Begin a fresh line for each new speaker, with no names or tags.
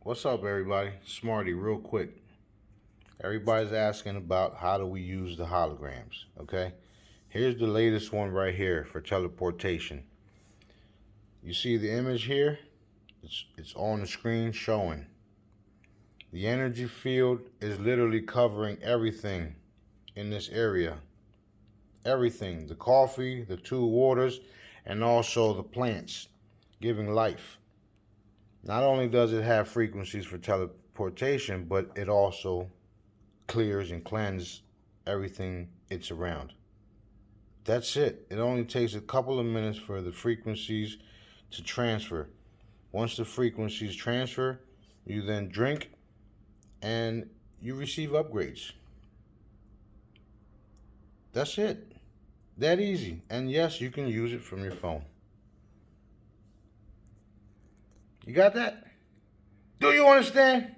What's up, everybody? Smarty, real quick. Everybody's asking about how do we use the holograms, okay? Here's the latest one right here for teleportation. You see the image here? It's on the screen showing. The energy field is literally covering everything in this area. Everything. The coffee, the two waters, and also the plants giving life. Not only does it have frequencies for teleportation, but it also clears and cleanses everything it's around. That's it. It only takes a couple of minutes for the frequencies to transfer. Once the frequencies transfer, you then drink and you receive upgrades. That's it. That easy. And yes, you can use it from your phone. You got that? Do you understand?